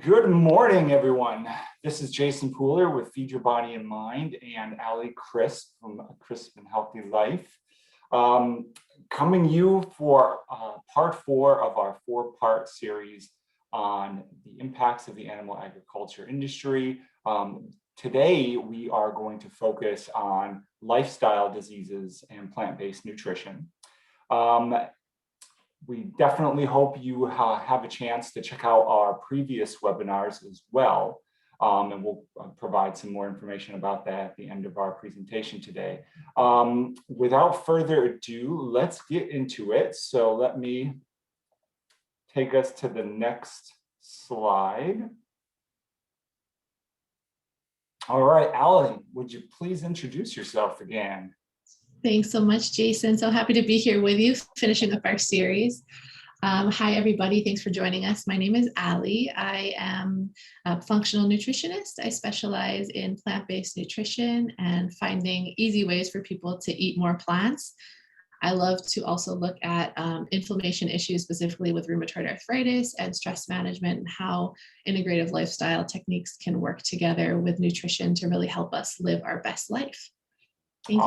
Good morning, everyone. This is Jason Pooler with Feed Your Body and Mind and Ali Crisp from A Crisp and Healthy Life. Coming you for part 4 of our 4-part series on the impacts of the animal agriculture industry. Today, we are going to focus on lifestyle diseases and plant-based nutrition. We definitely hope you have a chance to check out our previous webinars as well. And we'll provide some more information about that at the end of our presentation today. Without further ado, let's get into it. So let me take us to the next slide. All right, Ali, would you please introduce yourself again? Thanks so much, Jason. So happy to be here with you, finishing up our series. Hi, everybody. Thanks for joining us. My name is Ali. I am a functional nutritionist. I specialize in plant-based nutrition and finding easy ways for people to eat more plants. I love to also look at inflammation issues, specifically with rheumatoid arthritis and stress management, and how integrative lifestyle techniques can work together with nutrition to really help us live our best life. Thank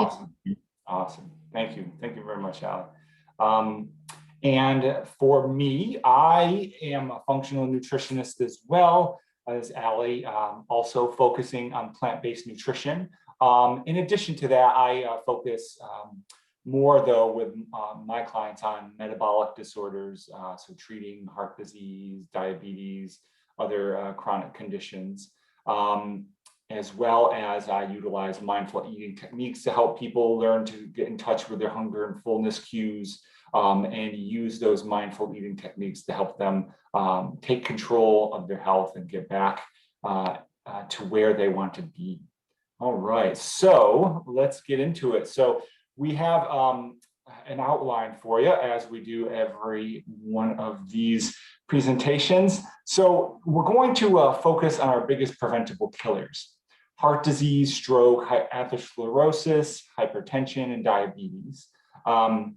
you. Awesome. Thank you. Thank you very much, Ali. And for me, I am a functional nutritionist as well as Ali, also focusing on plant-based nutrition. In addition to that, I focus more though with my clients on metabolic disorders, so treating heart disease, diabetes, other chronic conditions. As well as I utilize mindful eating techniques to help people learn to get in touch with their hunger and fullness cues, and use those mindful eating techniques to help them take control of their health and get back to where they want to be. All right, so let's get into it. So we have an outline for you, as we do every one of these presentations. So we're going to focus on our biggest preventable killers: heart disease, stroke, atherosclerosis, hypertension, and diabetes. I'm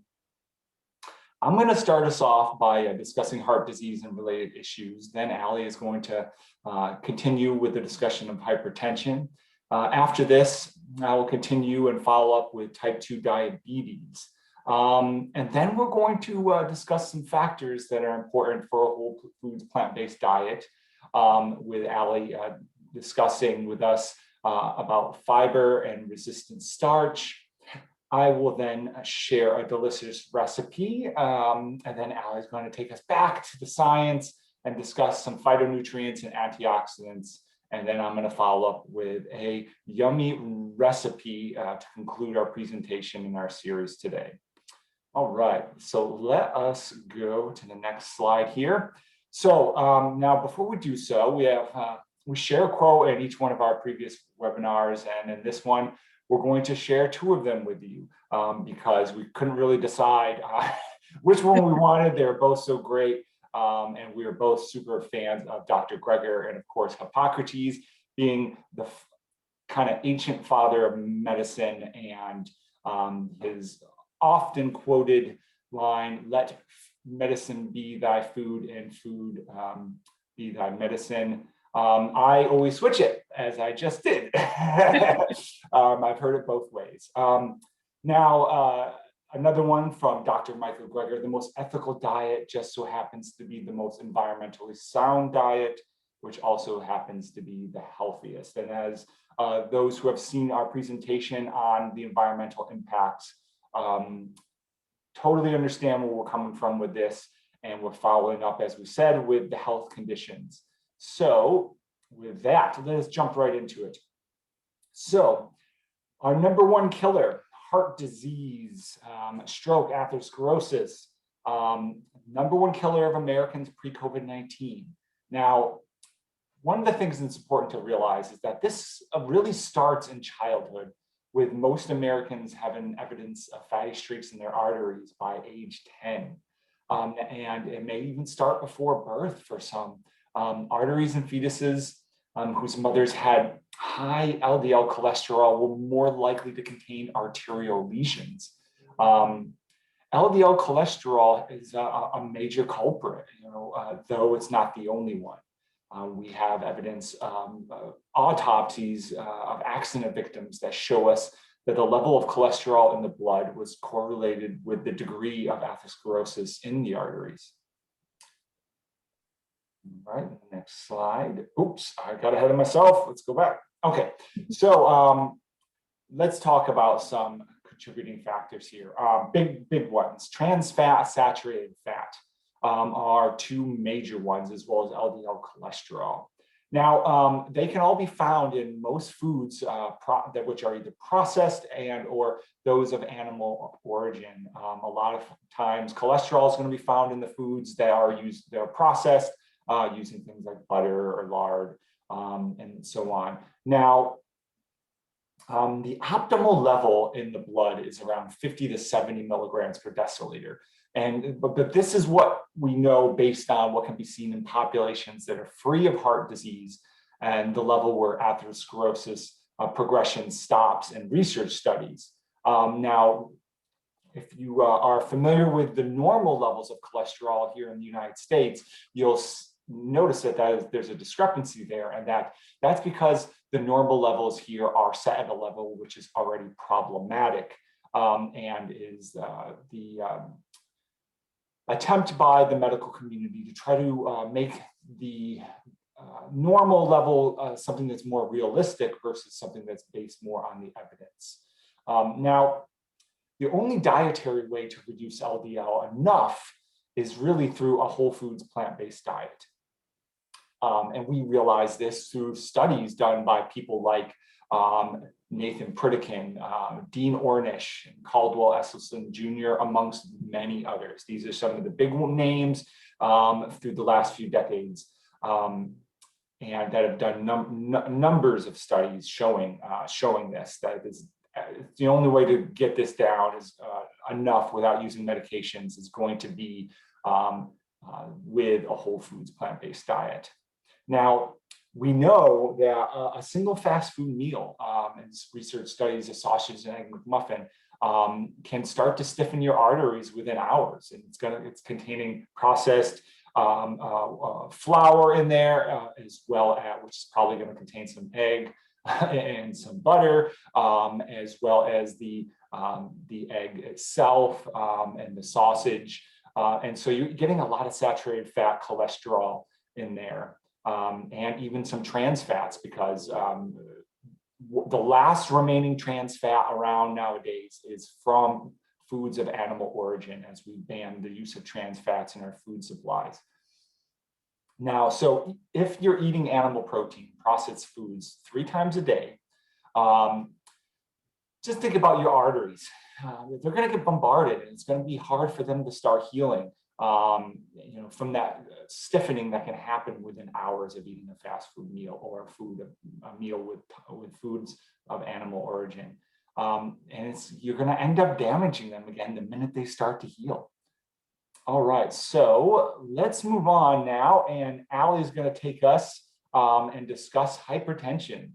going to start us off by discussing heart disease and related issues. Then Ali is going to continue with the discussion of hypertension. After this, I will continue and follow up with type 2 diabetes. And then we're going to discuss some factors that are important for a whole foods plant-based diet, with Ali discussing with us about fiber and resistant starch. I will then share a delicious recipe, and then Ali is going to take us back to the science and discuss some phytonutrients and antioxidants. And then I'm going to follow up with a yummy recipe to conclude our presentation in our series today. All right, so let us go to the next slide here. So now before we do so, we share a quote in each one of our previous webinars, and in this one, we're going to share 2 of them with you because we couldn't really decide which one we wanted. They're both so great, and we are both super fans of Dr. Greger, and of course, Hippocrates being the kind of ancient father of medicine, and his often quoted line, "Let medicine be thy food and food be thy medicine." I always switch it, as I just did. I've heard it both ways. Now, another one from Dr. Michael Greger: "The most ethical diet just so happens to be the most environmentally sound diet, which also happens to be the healthiest." And as those who have seen our presentation on the environmental impacts totally understand where we're coming from with this, and we're following up, as we said, with the health conditions. So with that, let us jump right into it. So our number 1 killer: heart disease, stroke, atherosclerosis, number 1 killer of Americans pre-COVID-19. Now, one of the things that's important to realize is that this really starts in childhood, with most Americans having evidence of fatty streaks in their arteries by age 10. And it may even start before birth for some. Arteries in fetuses whose mothers had high LDL cholesterol were more likely to contain arterial lesions. LDL cholesterol is a major culprit, though it's not the only one. We have evidence, autopsies of accident victims that show us that the level of cholesterol in the blood was correlated with the degree of atherosclerosis in the arteries. All right, next slide. Oops, I got ahead of myself. Let's go back. Okay, so let's talk about some contributing factors here. Big ones. Trans fat, saturated fat are two major ones, as well as LDL cholesterol. Now, they can all be found in most foods which are either processed and or those of animal origin. A lot of times, cholesterol is going to be found in the foods that are processed, using things like butter or lard, and so on. Now, the optimal level in the blood is around 50 to 70 milligrams per deciliter. But this is what we know based on what can be seen in populations that are free of heart disease and the level where atherosclerosis progression stops in research studies. Now, if you are familiar with the normal levels of cholesterol here in the United States, you'll notice that there's a discrepancy there, and that's because the normal levels here are set at a level which is already problematic, and is the attempt by the medical community to try to make the normal level something that's more realistic versus something that's based more on the evidence. Now, the only dietary way to reduce LDL enough is really through a whole foods plant-based diet. And we realize this through studies done by people like Nathan Pritikin, Dean Ornish, and Caldwell Esselstyn Jr., amongst many others. These are some of the big names through the last few decades, and that have done numbers of studies showing this, that it's the only way to get this down is enough without using medications is going to be with a whole foods plant-based diet. Now, we know that a single fast food meal, as research studies a sausage and egg McMuffin, can start to stiffen your arteries within hours, and it's containing processed flour in there, as well as, which is probably going to contain some egg and some butter, as well as the egg itself and the sausage, and so you're getting a lot of saturated fat, cholesterol in there. And even some trans fats, because the last remaining trans fat around nowadays is from foods of animal origin, as we ban the use of trans fats in our food supplies. Now, so if you're eating animal protein, processed foods 3 times a day, just think about your arteries. They're going to get bombarded, and it's going to be hard for them to start healing. From that stiffening that can happen within hours of eating a fast food meal or a meal with foods of animal origin. And you're going to end up damaging them again the minute they start to heal. All right, so let's move on now, and Allie is going to take us and discuss hypertension.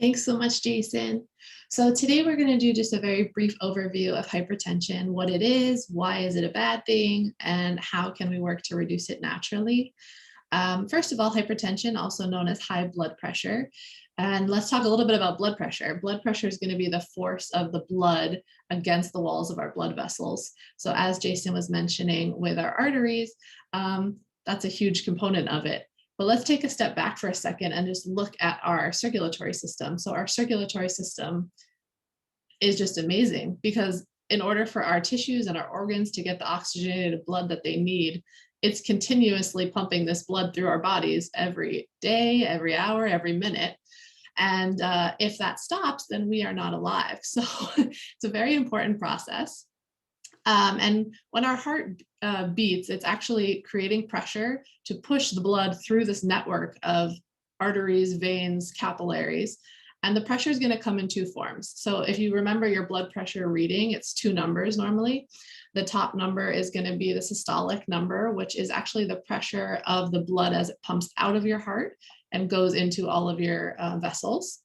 Thanks so much, Jason. So today we're going to do just a very brief overview of hypertension, what it is, why is it a bad thing, and how can we work to reduce it naturally. First of all, hypertension, also known as high blood pressure. And let's talk a little bit about blood pressure. Blood pressure is going to be the force of the blood against the walls of our blood vessels. So as Jason was mentioning with our arteries, that's a huge component of it. But let's take a step back for a second and just look at our circulatory system. So our circulatory system is just amazing, because in order for our tissues and our organs to get the oxygenated blood that they need, it's continuously pumping this blood through our bodies every day, every hour, every minute. And if that stops, then we are not alive. So it's a very important process. And when our heart beats, it's actually creating pressure to push the blood through this network of arteries, veins, capillaries. And the pressure is going to come in 2 forms. So if you remember your blood pressure reading, it's 2 numbers normally. The top number is going to be the systolic number, which is actually the pressure of the blood as it pumps out of your heart and goes into all of your vessels.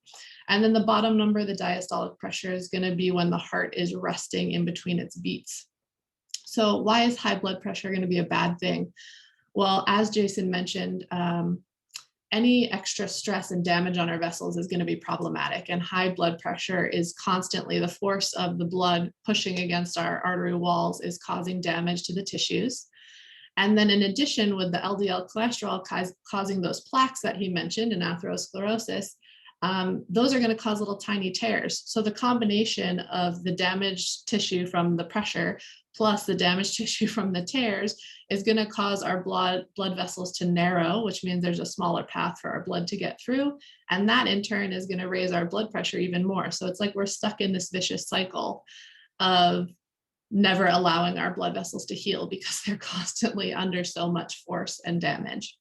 And then the bottom number, the diastolic pressure, is going to be when the heart is resting in between its beats. So why is high blood pressure going to be a bad thing? Well, as Jason mentioned, any extra stress and damage on our vessels is going to be problematic. And high blood pressure is constantly, the force of the blood pushing against our artery walls is causing damage to the tissues. And then in addition, with the LDL cholesterol causing those plaques that he mentioned in atherosclerosis, those are going to cause little tiny tears. So the combination of the damaged tissue from the pressure plus the damaged tissue from the tears is going to cause our blood vessels to narrow, which means there's a smaller path for our blood to get through. And that in turn is going to raise our blood pressure even more. So it's like we're stuck in this vicious cycle of never allowing our blood vessels to heal because they're constantly under so much force and damage.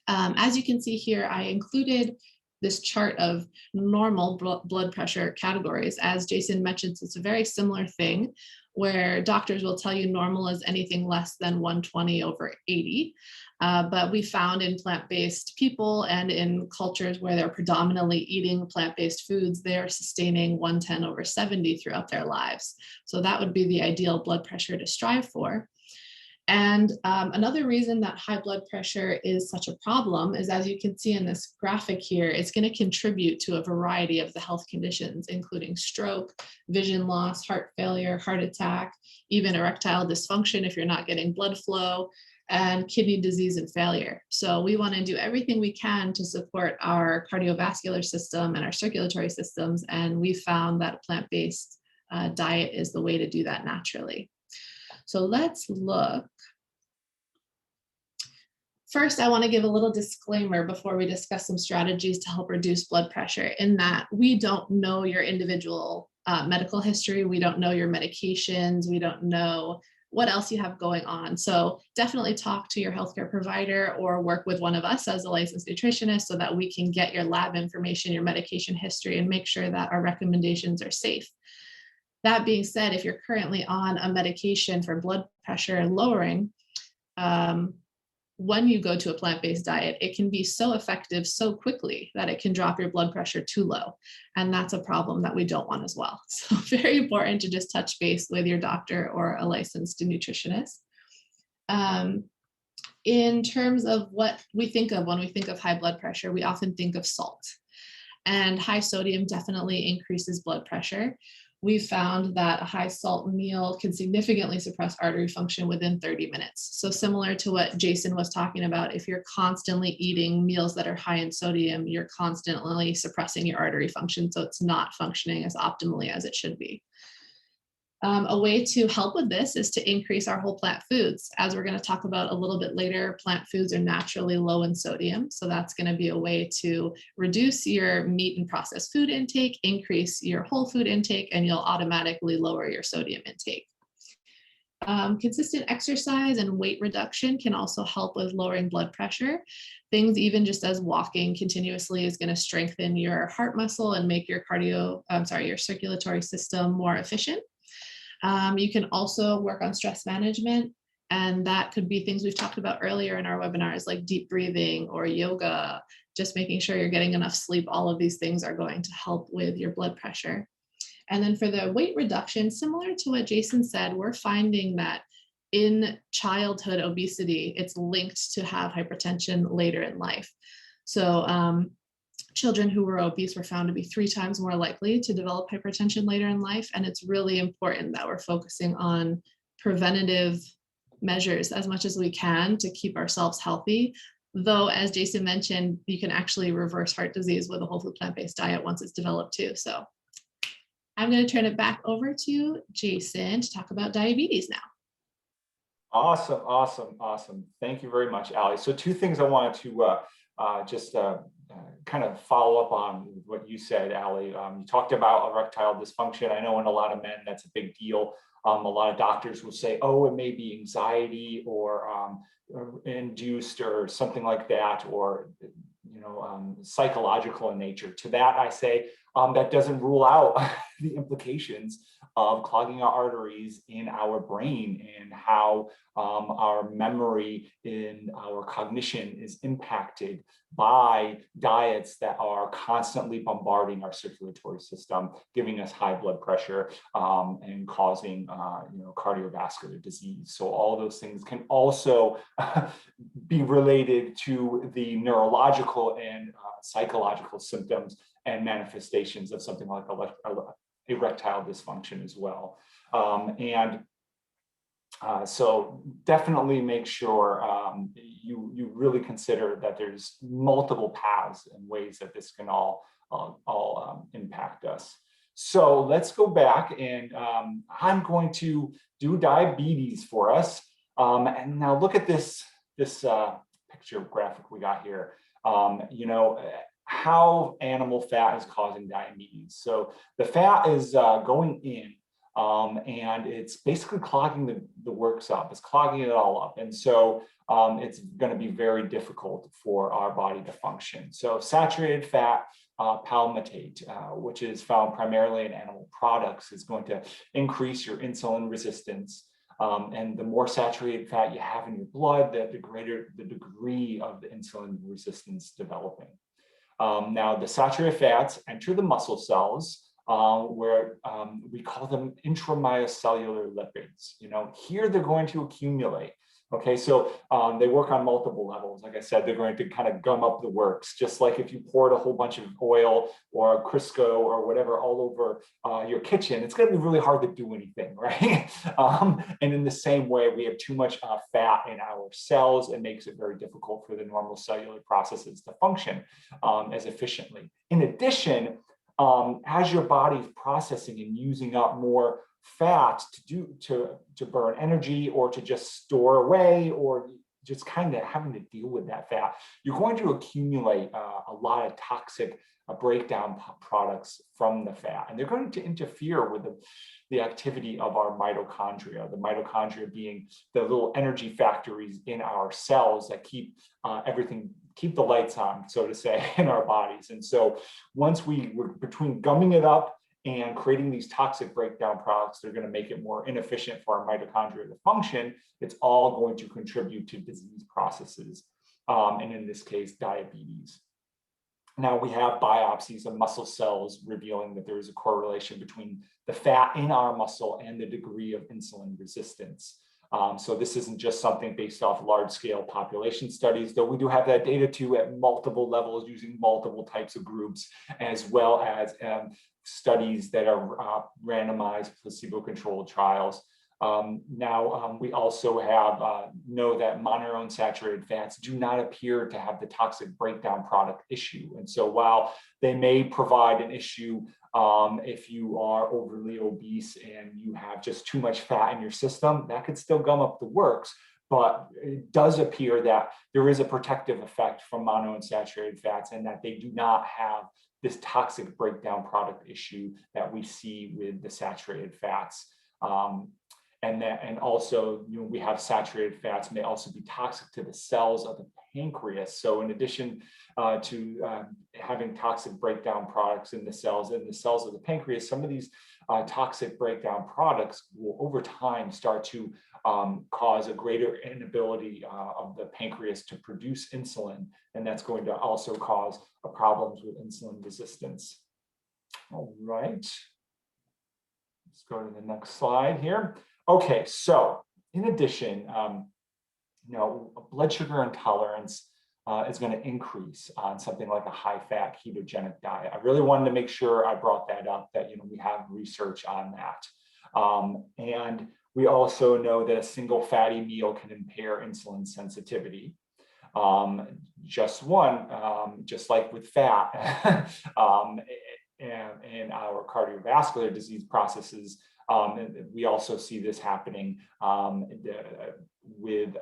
As you can see here, I included this chart of normal blood pressure categories. As Jason mentioned, it's a very similar thing where doctors will tell you normal is anything less than 120/80. But we found in plant-based people and in cultures where they're predominantly eating plant-based foods, they are sustaining 110/70 throughout their lives. So that would be the ideal blood pressure to strive for. And another reason that high blood pressure is such a problem is, as you can see in this graphic here, it's going to contribute to a variety of the health conditions, including stroke, vision loss, heart failure, heart attack, even erectile dysfunction if you're not getting blood flow, and kidney disease and failure. So we want to do everything we can to support our cardiovascular system and our circulatory systems. And we found that a plant-based diet is the way to do that naturally. So let's look. First, I want to give a little disclaimer before we discuss some strategies to help reduce blood pressure, in that we don't know your individual medical history. We don't know your medications. We don't know what else you have going on. So definitely talk to your healthcare provider or work with one of us as a licensed nutritionist so that we can get your lab information, your medication history, and make sure that our recommendations are safe. That being said, if you're currently on a medication for blood pressure lowering, when you go to a plant-based diet, it can be so effective so quickly that it can drop your blood pressure too low. And that's a problem that we don't want as well. So very important to just touch base with your doctor or a licensed nutritionist. In terms of what we think of when we think of high blood pressure, we often think of salt. And high sodium definitely increases blood pressure. We've found that a high salt meal can significantly suppress artery function within 30 minutes. So similar to what Jason was talking about, if you're constantly eating meals that are high in sodium, you're constantly suppressing your artery function, so it's not functioning as optimally as it should be. A way to help with this is to increase our whole plant foods. As we're going to talk about a little bit later, plant foods are naturally low in sodium. So that's going to be a way to reduce your meat and processed food intake, increase your whole food intake, and you'll automatically lower your sodium intake. Consistent exercise and weight reduction can also help with lowering blood pressure. Things even just as walking continuously is going to strengthen your heart muscle and make your your circulatory system more efficient. You can also work on stress management, and that could be things we've talked about earlier in our webinars, like deep breathing or yoga, just making sure you're getting enough sleep. All of these things are going to help with your blood pressure. And then for the weight reduction, similar to what Jason said, we're finding that in childhood obesity, it's linked to have hypertension later in life. So children who were obese were found to be 3 times more likely to develop hypertension later in life. And it's really important that we're focusing on preventative measures as much as we can to keep ourselves healthy. Though, as Jason mentioned, you can actually reverse heart disease with a whole food plant-based diet once it's developed too. So I'm going to turn it back over to Jason to talk about diabetes now. Awesome, awesome, awesome. Thank you very much, Ali. So 2 things I wanted to kind of follow up on what you said, Ali. You talked about erectile dysfunction. I know in a lot of men, that's a big deal. A lot of doctors will say, oh, it may be anxiety or induced or something like that, or psychological in nature. To that, I say that doesn't rule out the implications of clogging our arteries in our brain and how our memory and our cognition is impacted by diets that are constantly bombarding our circulatory system, giving us high blood pressure and causing cardiovascular disease. So all those things can also be related to the neurological and psychological symptoms and manifestations of something like erectile dysfunction as well. So definitely make sure you really consider that there's multiple paths and ways that this can all impact us. So let's go back, and I'm going to do diabetes for us. And now look at this picture graphic we got here. How animal fat is causing diabetes. So the fat is going in. And it's basically clogging the works up. It's clogging it all up. And so it's going to be very difficult for our body to function. So saturated fat palmitate, which is found primarily in animal products, is going to increase your insulin resistance. And the more saturated fat you have in your blood, the greater the degree of the insulin resistance developing. Now, the saturated fats enter the muscle cells, where we call them intramyocellular lipids. Here they're going to accumulate. Okay, so they work on multiple levels. Like I said, they're going to kind of gum up the works, just like if you poured a whole bunch of oil or Crisco or whatever all over your kitchen, it's going to be really hard to do anything, right? And in the same way, we have too much fat in our cells. It makes it very difficult for the normal cellular processes to function as efficiently. In addition, as your body's processing and using up more fat to burn energy or to just store away or just kind of having to deal with that fat, you're going to accumulate a lot of toxic breakdown products from the fat, and they're going to interfere with the activity of our mitochondria. The mitochondria being the little energy factories in our cells that keep keep the lights on, so to say, in our bodies. And so once we're between gumming it up and creating these toxic breakdown products, they're going to make it more inefficient for our mitochondria to function. It's all going to contribute to disease processes, and in this case, diabetes. Now we have biopsies of muscle cells revealing that there is a correlation between the fat in our muscle and the degree of insulin resistance. So this isn't just something based off large-scale population studies, though we do have that data too at multiple levels using multiple types of groups, as well as studies that are randomized placebo-controlled trials. We also have know that monounsaturated fats do not appear to have the toxic breakdown product issue. And so while they may provide an issue if you are overly obese and you have just too much fat in your system, that could still gum up the works. But it does appear that there is a protective effect from monounsaturated fats and that they do not have this toxic breakdown product issue that we see with the saturated fats. And also, we have saturated fats may also be toxic to the cells of the pancreas. So in addition to having toxic breakdown products in the cells of the pancreas, some of these toxic breakdown products will over time start to cause a greater inability of the pancreas to produce insulin. And that's going to also cause problems with insulin resistance. All right. Let's go to the next slide here. Okay, so in addition, blood sugar intolerance is going to increase on something like a high-fat ketogenic diet. I really wanted to make sure I brought that up, that we have research on that. And we also know that a single fatty meal can impair insulin sensitivity. Just like with fat, and our cardiovascular disease processes. We also see this happening with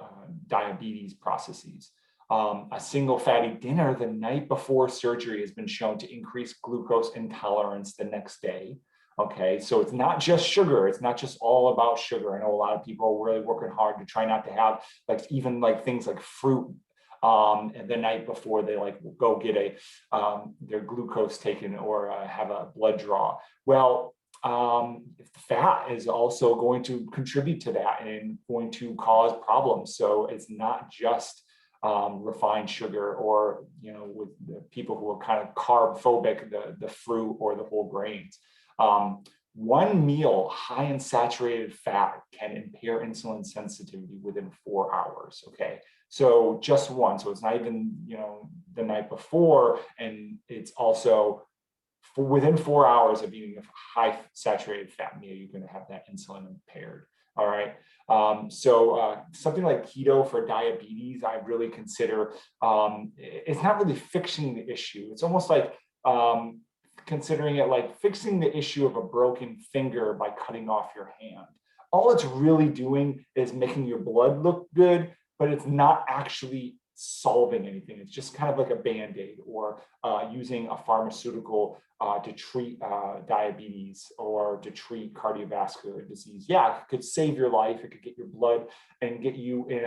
diabetes processes. A single fatty dinner the night before surgery has been shown to increase glucose intolerance the next day. Okay, so it's not just sugar. It's not just all about sugar. I know a lot of people are really working hard to try not to have even things like fruit the night before they go get their glucose taken or have a blood draw. Well, fat is also going to contribute to that and going to cause problems. So it's not just refined sugar, or with the people who are kind of carb phobic, the fruit or the whole grains. One meal high in saturated fat can impair insulin sensitivity within 4 hours. Okay, so just one. So it's not even the night before, and it's also within 4 hours of eating a high saturated fat meal, you're going to have that insulin impaired. All right. So something like keto for diabetes, I really consider, it's not really fixing the issue. It's almost like considering it like fixing the issue of a broken finger by cutting off your hand. All it's really doing is making your blood look good, but it's not actually solving anything. It's just kind of like a Band-Aid, or using a pharmaceutical to treat diabetes or to treat cardiovascular disease. Yeah, it could save your life. It could get your blood and get you in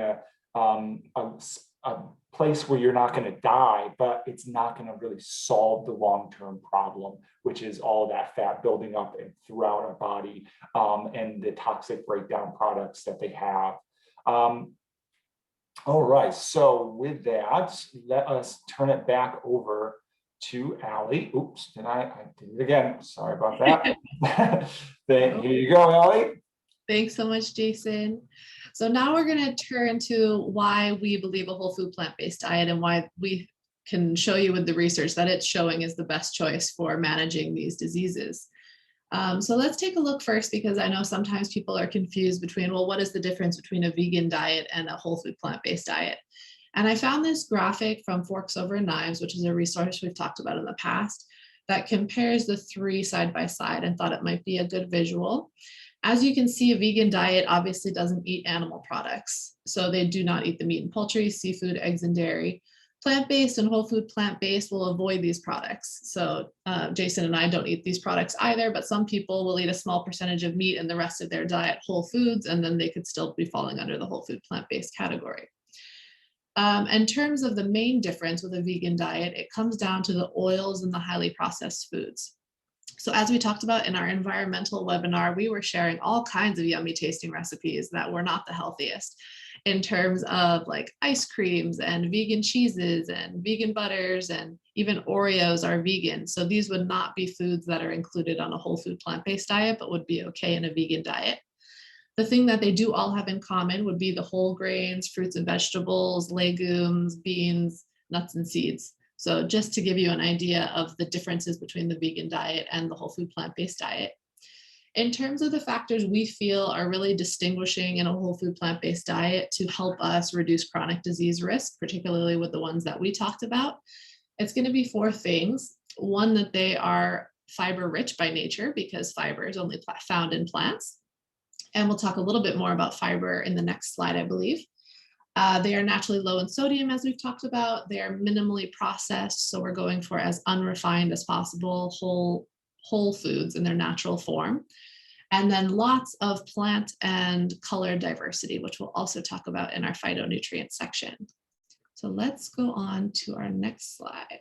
a place where you're not going to die, but it's not going to really solve the long-term problem, which is all that fat building up and throughout our body, and the toxic breakdown products that they have. All right, so with that, let us turn it back over to Allie. Oops, I did it again. Sorry about that. Here you go, Allie. Thanks so much, Jason. So now we're going to turn to why we believe a whole food plant-based diet, and why we can show you with the research that it's showing is the best choice for managing these diseases. So let's take a look first, because I know sometimes people are confused between, well, what is the difference between a vegan diet and a whole food plant-based diet? And I found this graphic from Forks Over Knives, which is a resource we've talked about in the past, that compares the three side by side, and thought it might be a good visual. As you can see, a vegan diet obviously doesn't eat animal products. So they do not eat the meat and poultry, seafood, eggs, and dairy. Plant-based and whole food plant-based will avoid these products. So Jason and I don't eat these products either, but some people will eat a small percentage of meat and the rest of their diet whole foods, and then they could still be falling under the whole food plant-based category. In terms of the main difference with a vegan diet, it comes down to the oils and the highly processed foods. So as we talked about in our environmental webinar, we were sharing all kinds of yummy tasting recipes that were not the healthiest, in terms of like ice creams and vegan cheeses and vegan butters, and even Oreos are vegan. So these would not be foods that are included on a whole food plant-based diet, but would be okay in a vegan diet. The thing that they do all have in common would be the whole grains, fruits and vegetables, legumes, beans, nuts and seeds. So just to give you an idea of the differences between the vegan diet and the whole food plant-based diet. In terms of the factors we feel are really distinguishing in a whole food plant-based diet to help us reduce chronic disease risk, particularly with the ones that we talked about, it's going to be 4 things. One, that they are fiber rich by nature, because fiber is only found in plants. And we'll talk a little bit more about fiber in the next slide, I believe. They are naturally low in sodium, as we've talked about. They are minimally processed, so we're going for as unrefined as possible, whole foods in their natural form. And then lots of plant and color diversity, which we'll also talk about in our phytonutrient section. So let's go on to our next slide.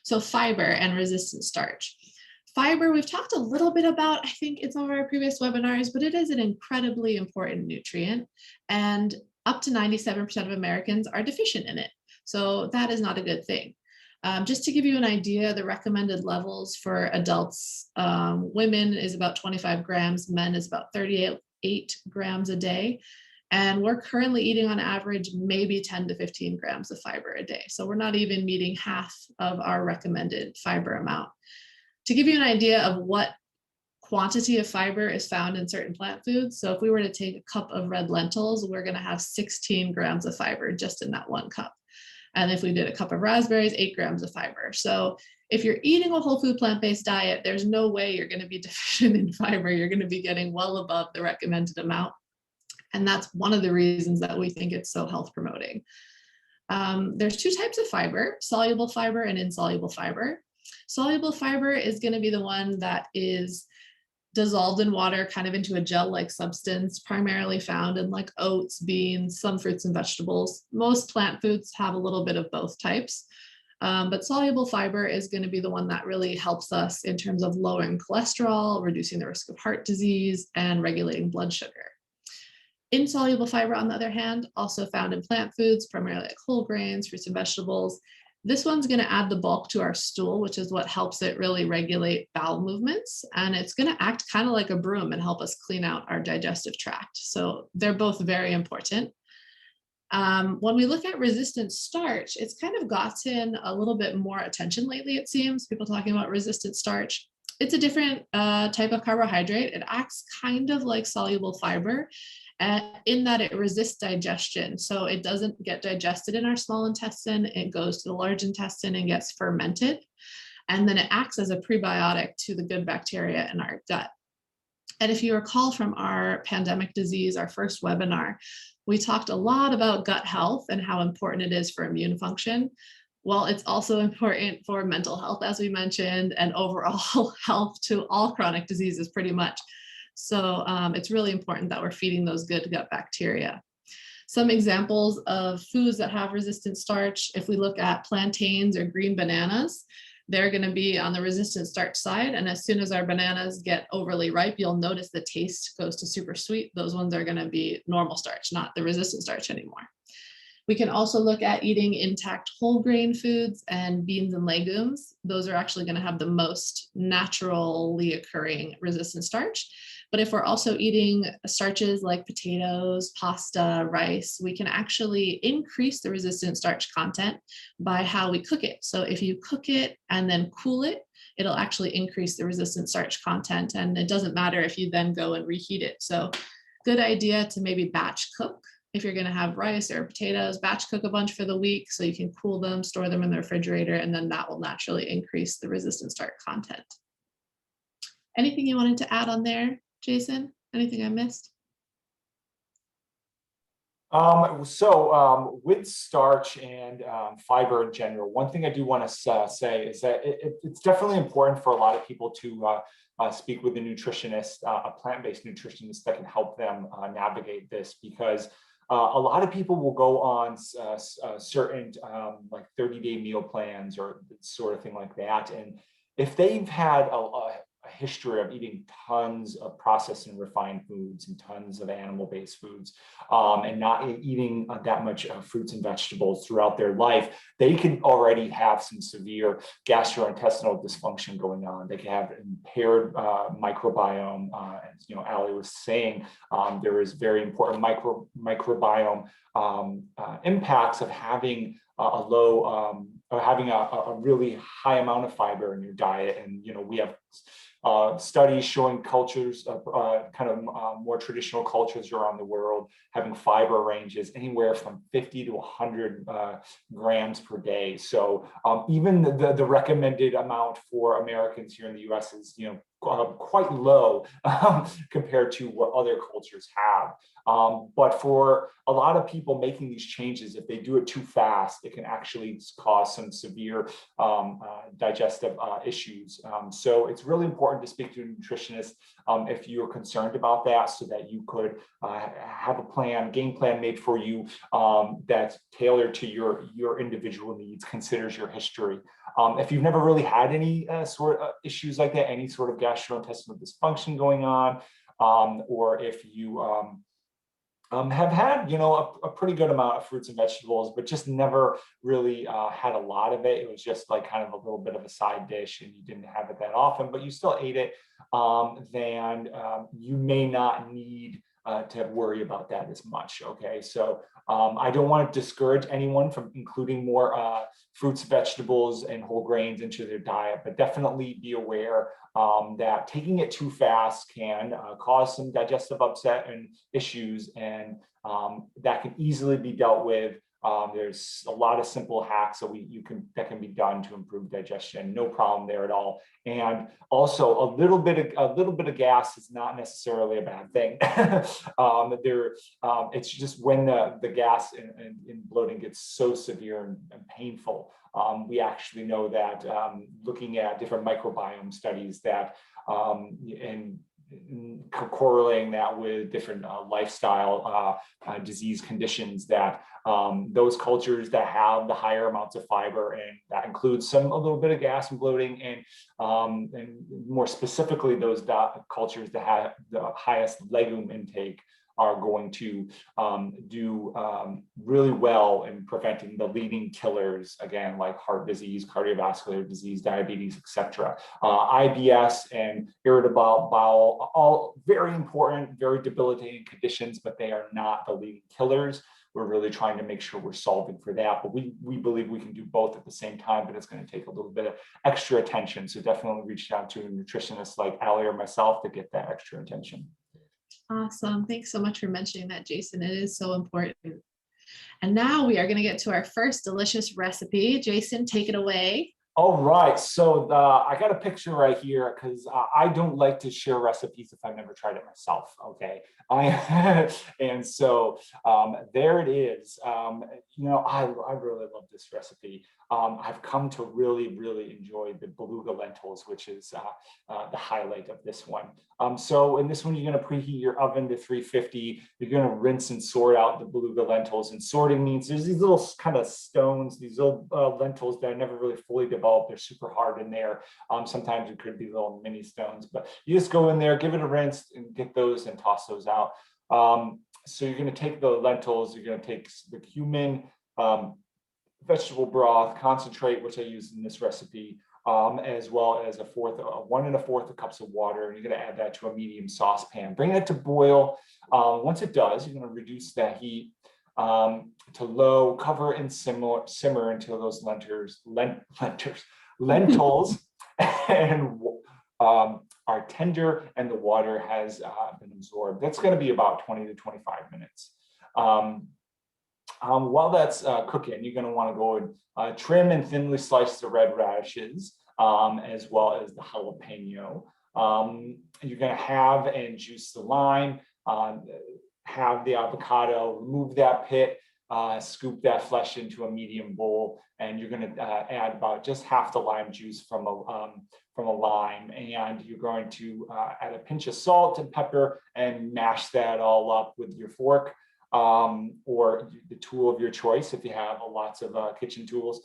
So fiber and resistant starch. Fiber, we've talked a little bit about, I think, in some of our previous webinars, but it is an incredibly important nutrient, and up to 97% of Americans are deficient in it. So that is not a good thing. Just to give you an idea, the recommended levels for adults, women is about 25 grams, men is about 38 grams a day. And we're currently eating on average maybe 10 to 15 grams of fiber a day. So we're not even meeting half of our recommended fiber amount. To give you an idea of what quantity of fiber is found in certain plant foods, so if we were to take a cup of red lentils, we're going to have 16 grams of fiber just in that one cup. And if we did a cup of raspberries, 8 grams of fiber. So if you're eating a whole food plant-based diet, there's no way you're going to be deficient in fiber. You're going to be getting well above the recommended amount. And that's one of the reasons that we think it's so health promoting. There's 2 types of fiber, soluble fiber and insoluble fiber. Soluble fiber is going to be the one that is dissolved in water kind of into a gel-like substance, primarily found in like oats, beans, some fruits and vegetables. Most plant foods have a little bit of both types. But soluble fiber is going to be the one that really helps us in terms of lowering cholesterol, reducing the risk of heart disease, and regulating blood sugar. Insoluble fiber, on the other hand, also found in plant foods, primarily like whole grains, fruits and vegetables. This one's going to add the bulk to our stool, which is what helps it really regulate bowel movements. And it's going to act kind of like a broom and help us clean out our digestive tract. So they're both very important. When we look at resistant starch, it's kind of gotten a little bit more attention lately, it seems, people talking about resistant starch. It's a different type of carbohydrate. It acts kind of like soluble fiber in that it resists digestion. So it doesn't get digested in our small intestine. It goes to the large intestine and gets fermented. And then it acts as a prebiotic to the good bacteria in our gut. And if you recall from our pandemic disease, our first webinar, we talked a lot about gut health and how important it is for immune function. Well, it's also important for mental health, as we mentioned, and overall health to all chronic diseases pretty much. So it's really important that we're feeding those good gut bacteria. Some examples of foods that have resistant starch, if we look at plantains or green bananas, they're going to be on the resistant starch side. And as soon as our bananas get overly ripe, you'll notice the taste goes to super sweet. Those ones are going to be normal starch, not the resistant starch anymore. We can also look at eating intact whole grain foods and beans and legumes. Those are actually going to have the most naturally occurring resistant starch. But if we're also eating starches like potatoes, pasta, rice, we can actually increase the resistant starch content by how we cook it. So if you cook it and then cool it, it'll actually increase the resistant starch content. And it doesn't matter if you then go and reheat it. So good idea to maybe batch cook. If you're going to have rice or potatoes, batch cook a bunch for the week so you can cool them, store them in the refrigerator, and then that will naturally increase the resistant starch content. Anything you wanted to add on there, Jason? Anything I missed? With starch and fiber in general, one thing I do want to say is that it's definitely important for a lot of people to speak with a nutritionist, a plant-based nutritionist that can help them navigate this, because a lot of people will go on certain like 30-day meal plans or sort of thing like that. And if they've had a history of eating tons of processed and refined foods and tons of animal-based foods and not eating that much fruits and vegetables throughout their life, they can already have some severe gastrointestinal dysfunction going on. They can have impaired microbiome. As Ali was saying, there is very important microbiome impacts of having a low or having a really high amount of fiber in your diet. And we have studies showing cultures, more traditional cultures around the world, having fiber ranges anywhere from 50 to 100 grams per day. So even the recommended amount for Americans here in the US is quite low compared to what other cultures have. But for a lot of people making these changes, if they do it too fast, it can actually cause some severe digestive issues. So it's really important to speak to a nutritionist if you're concerned about that, so that you could have a game plan made for you that's tailored to your individual needs, considers your history. If you've never really had any sort of issues like that, any sort of gastrointestinal dysfunction going on, or if you have had, a pretty good amount of fruits and vegetables, but just never really had a lot of it. It was just like kind of a little bit of a side dish and you didn't have it that often, but you still ate it, then you may not need to worry about that as much. Okay, so I don't want to discourage anyone from including more fruits, vegetables, and whole grains into their diet, but definitely be aware that taking it too fast can cause some digestive upset and issues, and that can easily be dealt with. There's a lot of simple hacks that can be done to improve digestion. No problem there at all. And also, a little bit of gas is not necessarily a bad thing. It's just when the gas and bloating gets so severe and painful. We actually know that looking at different microbiome studies that and correlating that with different lifestyle disease conditions, that those cultures that have the higher amounts of fiber, and that includes a little bit of gas and bloating, and more specifically those cultures that have the highest legume intake, are going to do really well in preventing the leading killers, again, like heart disease, cardiovascular disease, diabetes, etc. IBS and irritable bowel, all very important, very debilitating conditions, but they are not the leading killers. We're really trying to make sure we're solving for that, but we believe we can do both at the same time, but it's going to take a little bit of extra attention. So definitely reach out to a nutritionist like Ali or myself to get that extra attention. Awesome. Thanks so much for mentioning that, Jason. It is so important. And now we are going to get to our first delicious recipe. Jason, take it away. All right, so I got a picture right here because I don't like to share recipes if I've never tried it myself, okay? And so there it is. You know, I really love this recipe. I've come to really, really enjoy the beluga lentils, which is the highlight of this one. So in this one, you're going to preheat your oven to 350. You're going to rinse and sort out the beluga lentils. And sorting means there's these little kind of stones, these little lentils that are never really fully developed. They're super hard in there. Sometimes it could be little mini stones, but you just go in there, give it a rinse, and get those and toss those out. So you're going to take the lentils, you're going to take the cumin, vegetable broth, concentrate, which I use in this recipe, as well as 1 1/4 cups of water. And you're going to add that to a medium saucepan. Bring it to boil. Once it does, you're going to reduce that heat to low, cover and simmer until those lentils and are tender and the water has been absorbed. That's going to be about 20 to 25 minutes. While that's cooking, you're going to want to go and trim and thinly slice the red radishes, as well as the jalapeno. You're going to have and juice the lime, have the avocado, remove that pit, scoop that flesh into a medium bowl, and you're going to add about just half the lime juice from a lime, and you're going to add a pinch of salt and pepper and mash that all up with your fork, or the tool of your choice if you have lots of kitchen tools.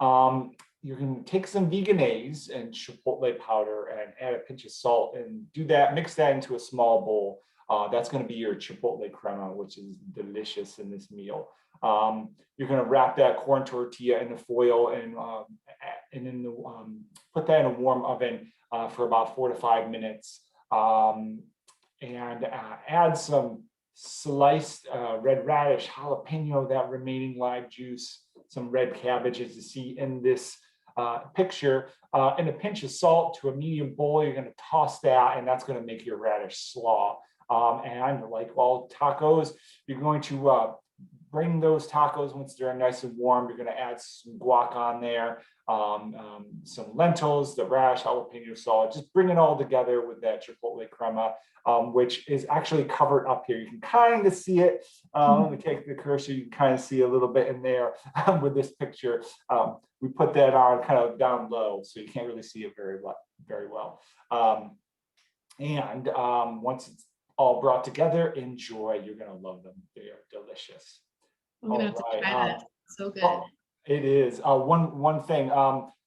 You're going to take some veganaise and chipotle powder and add a pinch of salt and do that, mix that into a small bowl. That's going to be your chipotle crema, which is delicious in this meal. You're going to wrap that corn tortilla in the foil and put that in a warm oven for about 4 to 5 minutes, and add some sliced red radish, jalapeno, that remaining lime juice, some red cabbage, as you see in this picture, and a pinch of salt to a medium bowl. You're going to toss that, and that's going to make your radish slaw. And like all tacos, you're going to bring those tacos once they're nice and warm. You're going to add some guac on there, some lentils, the radish, jalapeno salt. Just bring it all together with that chipotle crema, which is actually covered up here. You can kind of see it. Let me take the cursor. You can kind of see a little bit in there with this picture. We put that on kind of down low, so you can't really see it very well. Once it's all brought together, enjoy. You're going to love them. They are delicious. I'm gonna have to try that. So good. It is. One thing,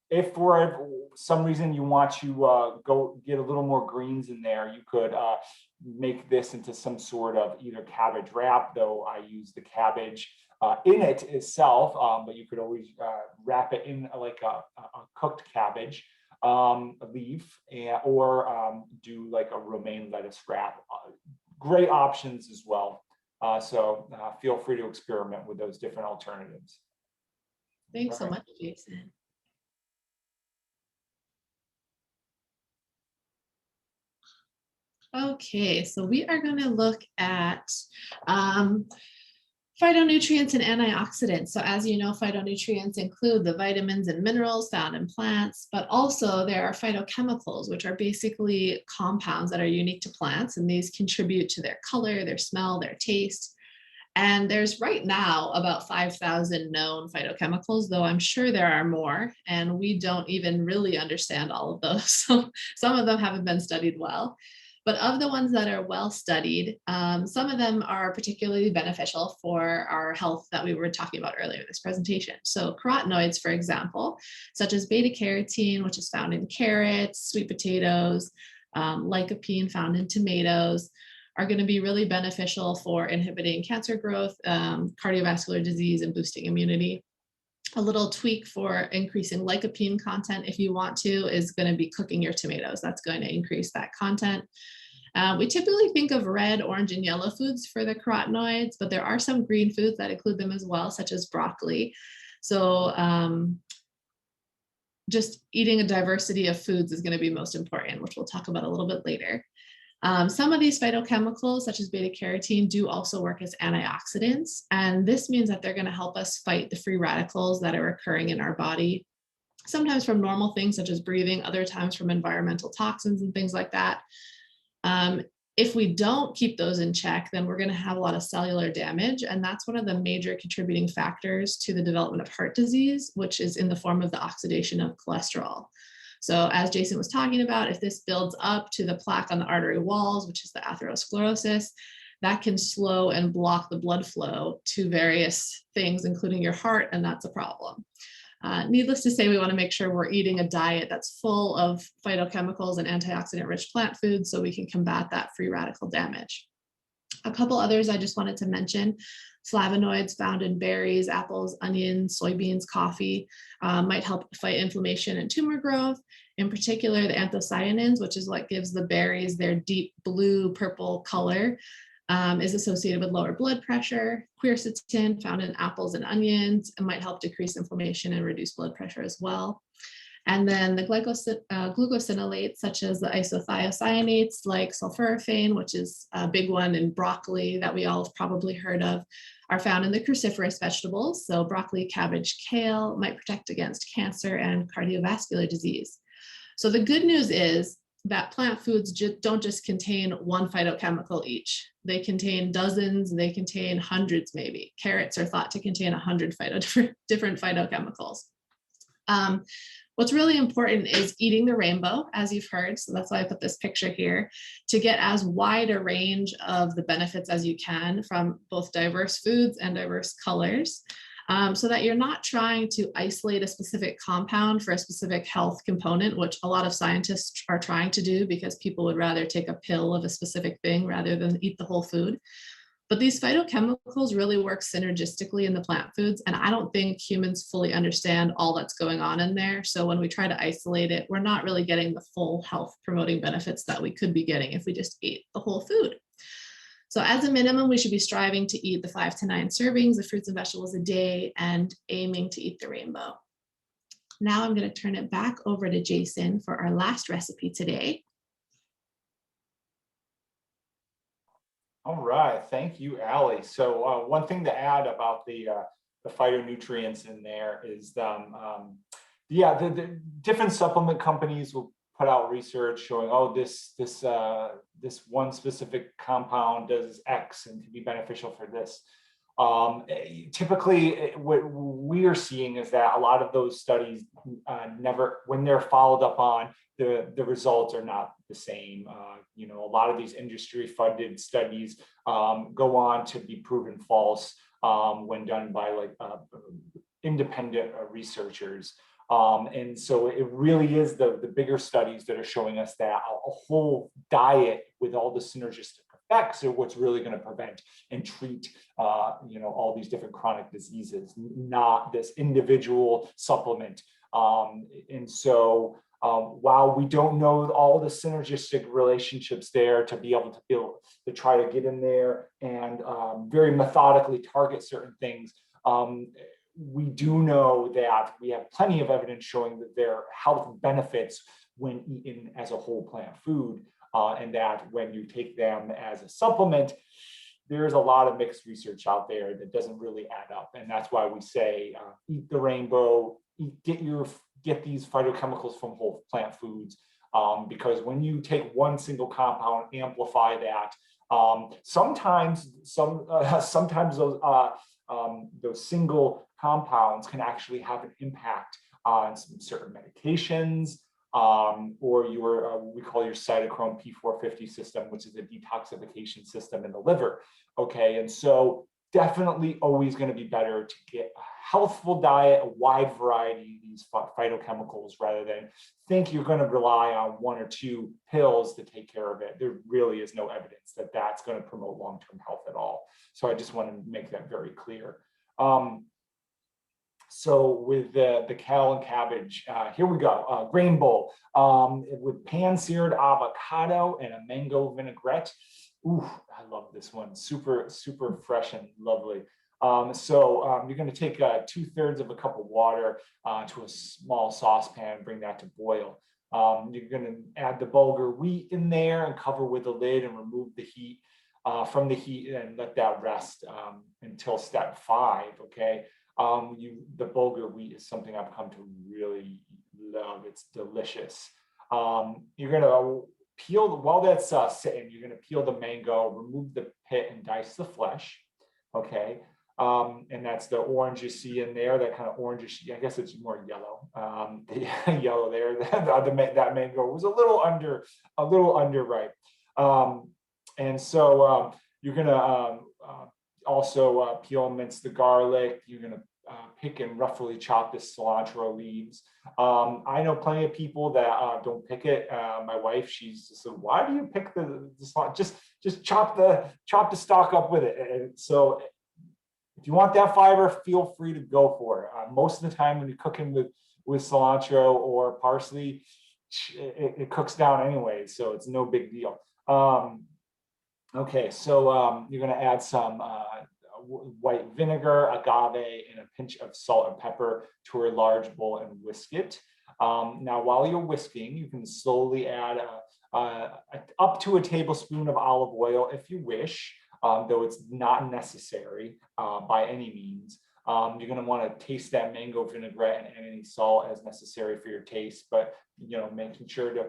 if for some reason you want to go get a little more greens in there, you could make this into some sort of either cabbage wrap, though I use the cabbage in it itself, but you could always wrap it in like a cooked cabbage leaf, or do like a romaine lettuce wrap. Great options as well. So feel free to experiment with those different alternatives. Thanks so much, Jason. Okay, so we are going to look at phytonutrients and antioxidants. So as you know, phytonutrients include the vitamins and minerals found in plants, but also there are phytochemicals, which are basically compounds that are unique to plants, and these contribute to their color, their smell, their taste. And there's right now about 5,000 known phytochemicals, though I'm sure there are more, and we don't even really understand all of those. So some of them haven't been studied well. But of the ones that are well studied, some of them are particularly beneficial for our health that we were talking about earlier in this presentation. So carotenoids, for example, such as beta carotene, which is found in carrots, sweet potatoes, lycopene found in tomatoes, are going to be really beneficial for inhibiting cancer growth, cardiovascular disease, and boosting immunity. A little tweak for increasing lycopene content, if you want to, is going to be cooking your tomatoes. That's going to increase that content. We typically think of red, orange, and yellow foods for the carotenoids, but there are some green foods that include them as well, such as broccoli. So just eating a diversity of foods is going to be most important, which we'll talk about a little bit later. Some of these phytochemicals, such as beta carotene, do also work as antioxidants. And this means that they're going to help us fight the free radicals that are occurring in our body, sometimes from normal things such as breathing, other times from environmental toxins and things like that. If we don't keep those in check, then we're going to have a lot of cellular damage. And that's one of the major contributing factors to the development of heart disease, which is in the form of the oxidation of cholesterol. So as Jason was talking about, if this builds up to the plaque on the artery walls, which is the atherosclerosis, that can slow and block the blood flow to various things, including your heart, and that's a problem. Needless to say, we want to make sure we're eating a diet that's full of phytochemicals and antioxidant-rich plant foods so we can combat that free radical damage. A couple others I just wanted to mention: flavonoids found in berries, apples, onions, soybeans, coffee might help fight inflammation and tumor growth. In particular, the anthocyanins, which is what gives the berries their deep blue purple color, is associated with lower blood pressure. Quercetin, found in apples and onions, and might help decrease inflammation and reduce blood pressure as well. And then the glucosinolates, such as the isothiocyanates like sulforaphane, which is a big one in broccoli that we all have probably heard of, are found in the cruciferous vegetables. So broccoli, cabbage, kale might protect against cancer and cardiovascular disease. So the good news is that plant foods don't just contain one phytochemical each. They contain dozens, they contain hundreds maybe. Carrots are thought to contain 100 different phytochemicals. What's really important is eating the rainbow, as you've heard. So that's why I put this picture here, to get as wide a range of the benefits as you can from both diverse foods and diverse colors, so that you're not trying to isolate a specific compound for a specific health component, which a lot of scientists are trying to do because people would rather take a pill of a specific thing rather than eat the whole food. But these phytochemicals really work synergistically in the plant foods, and I don't think humans fully understand all that's going on in there. So when we try to isolate it, we're not really getting the full health promoting benefits that we could be getting if we just ate the whole food. So as a minimum, we should be striving to eat the 5 to 9 servings of fruits and vegetables a day and aiming to eat the rainbow. Now I'm going to turn it back over to Jason for our last recipe today. All right, thank you, Allie. So one thing to add about the phytonutrients in there is, the different supplement companies will put out research showing, oh, this one specific compound does X and can be beneficial for this. Typically, what we are seeing is that a lot of those studies when they're followed up on, the results are not the same. A lot of these industry-funded studies go on to be proven false when done by independent researchers. And so it really is the bigger studies that are showing us that a whole diet with all the synergistic effects are what's really going to prevent and treat all these different chronic diseases, not this individual supplement. And so while we don't know all the synergistic relationships there to be able to try to get in there and very methodically target certain things, we do know that we have plenty of evidence showing that there are health benefits when eaten as a whole plant food, and that when you take them as a supplement, there's a lot of mixed research out there that doesn't really add up. And that's why we say eat the rainbow, get these phytochemicals from whole plant foods, because when you take one single compound, amplify that, sometimes those single compounds can actually have an impact on some certain medications, or your we call your cytochrome P450 system, which is a detoxification system in the liver. Okay, and so definitely always going to be better to get a healthful diet, a wide variety of these phytochemicals, rather than think you're going to rely on one or two pills to take care of it. There really is no evidence that that's going to promote long-term health at all. So I just want to make that very clear. So with the kale and cabbage, here we go, grain bowl with pan-seared avocado and a mango vinaigrette. Ooh, I love this one. Super, super fresh and lovely. You're going to take 2/3 of a cup of water to a small saucepan, bring that to boil. You're going to add the bulgur wheat in there and cover with the lid and remove the heat from the heat and let that rest until step 5. Okay. The bulgur wheat is something I've come to really love. It's delicious. You're going to peel, while that's sitting, you're going to peel the mango, remove the pit and dice the flesh. Okay. And that's the orange you see in there, that kind of orangish, I guess it's more yellow. The yellow there, that mango was a little underripe. And so you're going to also peel and mince the garlic. You're going to pick and roughly chop the cilantro leaves. I know plenty of people that don't pick it. My wife, she's just like, why do you pick the cilantro? Just chop the stalk up with it. And so if you want that fiber, feel free to go for it. Most of the time when you're cooking with cilantro or parsley, it cooks down anyway, so it's no big deal. Okay, so you're going to add some white vinegar, agave, and a pinch of salt and pepper to a large bowl and whisk it. Now, while you're whisking, you can slowly add up to a tablespoon of olive oil if you wish, though it's not necessary by any means. You're going to want to taste that mango vinaigrette and add any salt as necessary for your taste, but making sure to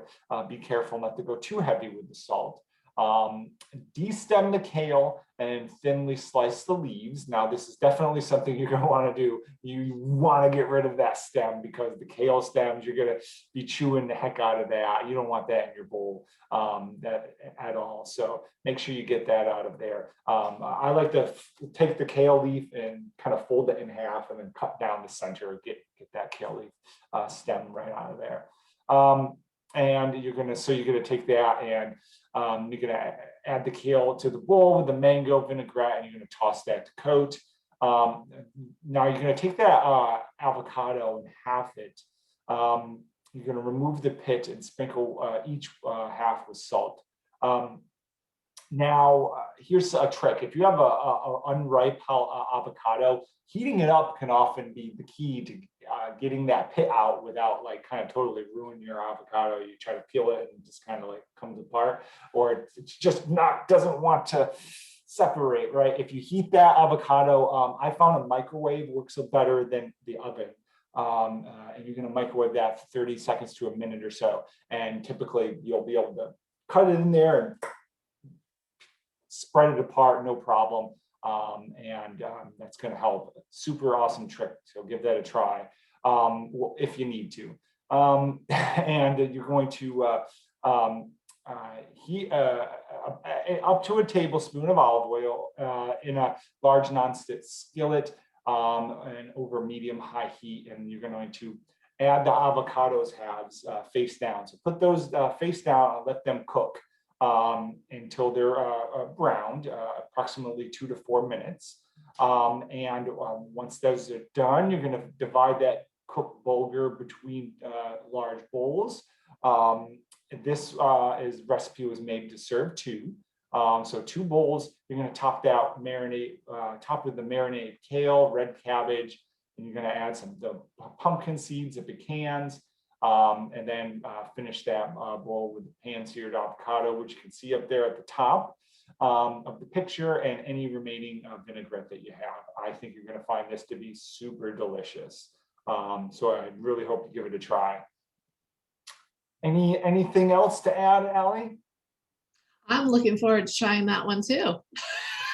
be careful not to go too heavy with the salt. Destem the kale and thinly slice the leaves. Now, this is definitely something you're going to want to do. You want to get rid of that stem, because the kale stems, you're going to be chewing the heck out of that. You don't want that in your bowl at all. So make sure you get that out of there. I like to take the kale leaf and kind of fold it in half and then cut down the center, get that kale leaf stem right out of there. And you're going to take that and you're going to add the kale to the bowl with the mango vinaigrette, and you're going to toss that to coat. Now you're going to take that avocado and half it. You're going to remove the pit and sprinkle each half with salt. Now, here's a trick. If you have a unripe avocado, heating it up can often be the key to getting that pit out without kind of totally ruining your avocado. You try to peel it and it just kind of comes apart, or it's just doesn't want to separate, right? If you heat that avocado, I found a microwave works better than the oven. And you're going to microwave that for 30 seconds to a minute or so. And typically you'll be able to cut it in there and spread it apart, no problem. That's going to help. Super awesome trick. So give that a try if you need to. And you're going to heat up to a tablespoon of olive oil in a large nonstick skillet and over medium-high heat. And you're going to add the avocados halves face down. So put those face down and let them cook until they're browned, approximately 2 to 4 minutes. Once those are done, you're going to divide that cooked bulgur between large bowls. This recipe was made to serve 2. So 2 bowls, you're going to top that top with the marinated kale, red cabbage, and you're going to add the pumpkin seeds if it cans. And then finish that bowl with the pan-seared avocado, which you can see up there at the top of the picture, and any remaining vinaigrette that you have. I think you're going to find this to be super delicious. So I really hope you give it a try. Anything else to add, Allie? I'm looking forward to trying that one too.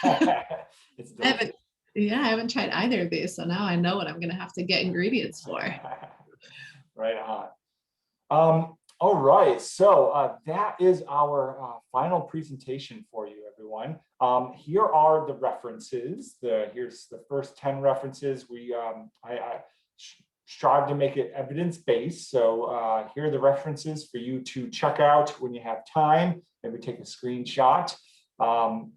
It's I haven't tried either of these, so now I know what I'm going to have to get ingredients for. Right on. All right, so that is our final presentation for you, everyone. Here are the references. Here's the first 10 references. I strive to make it evidence-based. So here are the references for you to check out when you have time. Maybe take a screenshot and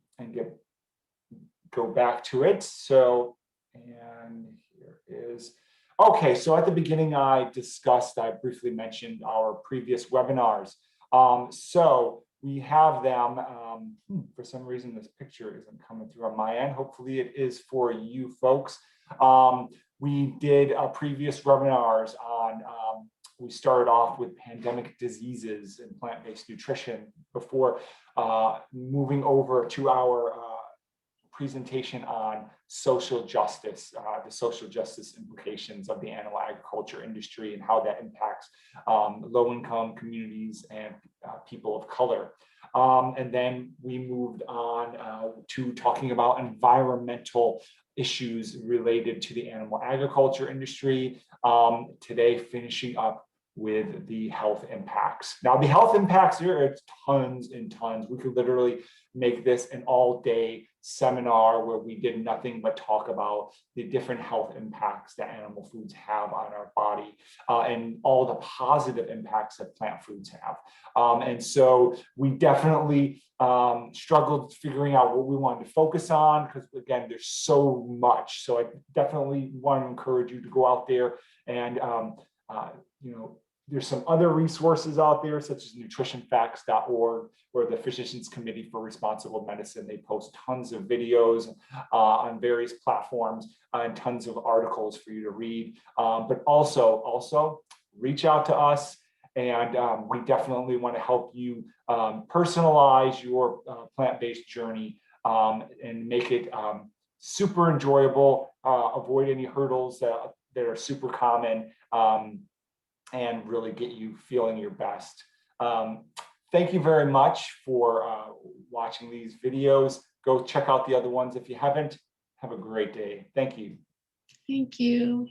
go back to it. So, and here is. Okay, so at the beginning, I briefly mentioned our previous webinars. So we have them, for some reason, this picture isn't coming through on my end. Hopefully it is for you folks. We did previous webinars on, we started off with pandemic diseases and plant-based nutrition before moving over to our presentation on social justice, the social justice implications of the animal agriculture industry and how that impacts low-income communities and people of color. And then we moved on to talking about environmental issues related to the animal agriculture industry. Today, finishing up with the health impacts. Now, the health impacts, there are tons and tons. We could literally make this an all-day seminar where we did nothing but talk about the different health impacts that animal foods have on our body and all the positive impacts that plant foods have. And so we definitely struggled figuring out what we wanted to focus on because, again, there's so much. So I definitely want to encourage you to go out there and there's some other resources out there, such as nutritionfacts.org, or the Physicians Committee for Responsible Medicine. They post tons of videos on various platforms and tons of articles for you to read. But also reach out to us, and we definitely want to help you personalize your plant-based journey and make it super enjoyable, avoid any hurdles that are super common, and really get you feeling your best. Thank you very much for watching these videos. Go check out the other ones if you haven't. Have a great day. Thank you. Thank you.